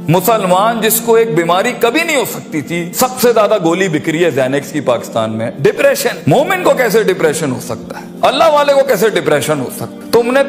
मुसलमान जिसको एक बीमारी कभी नहीं हो सकती थी, सबसे ज्यादा गोली बिक रही है ज़ैनेक्स की पाकिस्तान में। डिप्रेशन, मोमिन को कैसे डिप्रेशन हो सकता है? अल्लाह वाले को कैसे डिप्रेशन हो सकता है? तुमने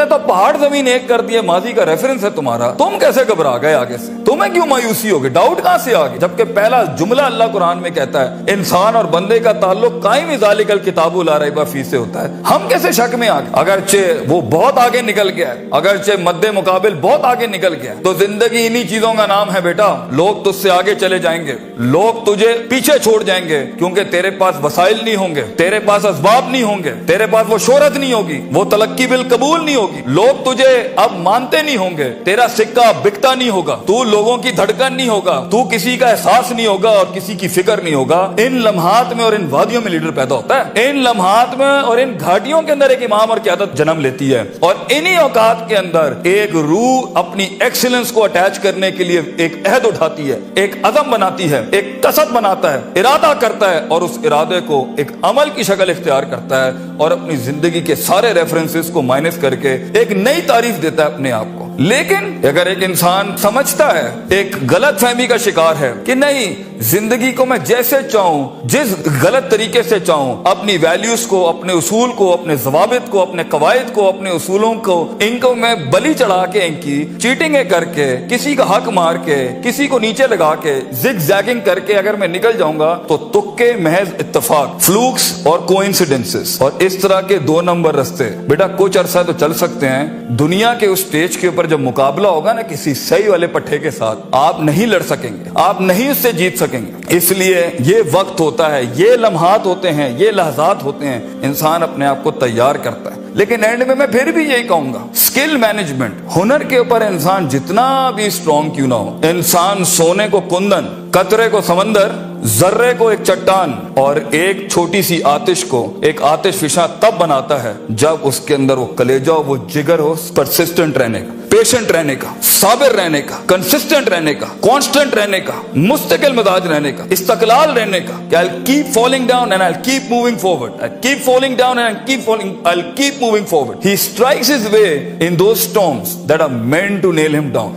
तो पहाड़ जमीन एक कर दिए, माजी का रेफरेंस है तुम्हारा। तुम कैसे घबरा गए आगे से? तुम्हें क्यों मायूसी होगी? डाउट कहां से आ गई? जबकि पहला जुमला अल्लाह कुरान में कहता है इंसान और बंदे का ताल्लुक कायम ज़ालिकल किताबु ला रैब फीह से होता है। हम कैसे शक में आ गए? अगरचे वो बहुत आगे निकल गया है, अगरचे मद्दे मुकाबिल बहुत आगे निकल गया है, तो जिंदगी इन्हीं चीजों का नाम है बेटा। लोग तुझसे आगे चले जाएंगे, लोग तुझे पीछे छोड़ जाएंगे, क्योंकि तेरे पास वसाइल नहीं होंगे, तेरे पास असबाब नहीं होंगे, तेरे पास वो शोहरत नहीं होगी, वो तलक्की बिल कबूल नहीं होगी, लोग तुझे अब मानते नहीं होंगे, तेरा सिक्का बिकता नहीं होगा, तू लोगों की धड़कन नहीं होगा, तू किसी का एहसास नहीं होगा और किसी की फिक्र नहीं होगा। इन लम्हात में और इन वादियों में लीडर पैदा होता है, इन लम्हात में और इन घाटियों के अंदर एक इमाम और क़यादत जन्म लेती है, और इन्हीं औकात के अंदर एक रूह अपनी एक्सीलेंस को अटैच करने के लिए एक अहद उठाती है, एक अज़म बनाती है, एक कसद बनाता है, इरादा करता है, और उस इरादे को एक अमल की शक्ल इख्तियार करता है, और अपनी जिंदगी के सारे रेफरेंसेस को माइनस करके एक नई तारीफ देता है अपने आप को। लेकिन अगर एक इंसान समझता है, एक गलत फहमी का शिकार है कि नहीं, जिंदगी को मैं जैसे चाहूं, जिस गलत तरीके से चाहूं, अपनी वैल्यूज को, अपने उसूल को, अपने ज़वाबित को, अपने कवायद को, अपने उसूलों को, इनको मैं बलि चढ़ा के, इनकी चीटिंगें करके, किसी का हक मार के, किसी को नीचे लगा के, जिग जैगिंग करके अगर मैं निकल जाऊंगा तो तुक्के, महज इत्तेफाक, फ्लूक्स और कोइंसिडेंसेस, और इस तरह के 2 नंबर रास्ते बेटा कुछ अरसा तो चल सकते हैं। दुनिया के उस स्टेज के ऊपर जब मुकाबला होगा ना किसी सही वाले पट्टे के साथ, आप नहीं लड़ सकेंगे, आप नहीं उससे जीत सकेंगे। इसलिए ये वक्त होता है, ये लम्हात होते हैं, ये लहजात होते हैं, इंसान अपने आप को तैयार करता है। लेकिन एंड में मैं फिर भी यही कहूंगा, स्किल मैनेजमेंट, हुनर के ऊपर इंसान जितना भी स्ट्रॉन्ग क्यों ना हो, इंसान सोने को कुंदन, कतरे को समंदर, जर्रे को एक चट्टान और एक छोटी सी आतिश को एक आतिश फिशा तब बनाता है जब उसके अंदर वो कलेजा हो, वो जिगर हो, परसिस्टेंट रहने का, पेशेंट रहने का, साबिर रहने का, कंसिस्टेंट रहने का, कांस्टेंट रहने का, मुस्तकिल मिजाज रहने का, इस्तकलाल रहने का, कि I'll keep falling down and I'll keep moving forward, I'll keep falling down and I'll keep moving forward. He strikes his way in those storms that are meant to nail him down.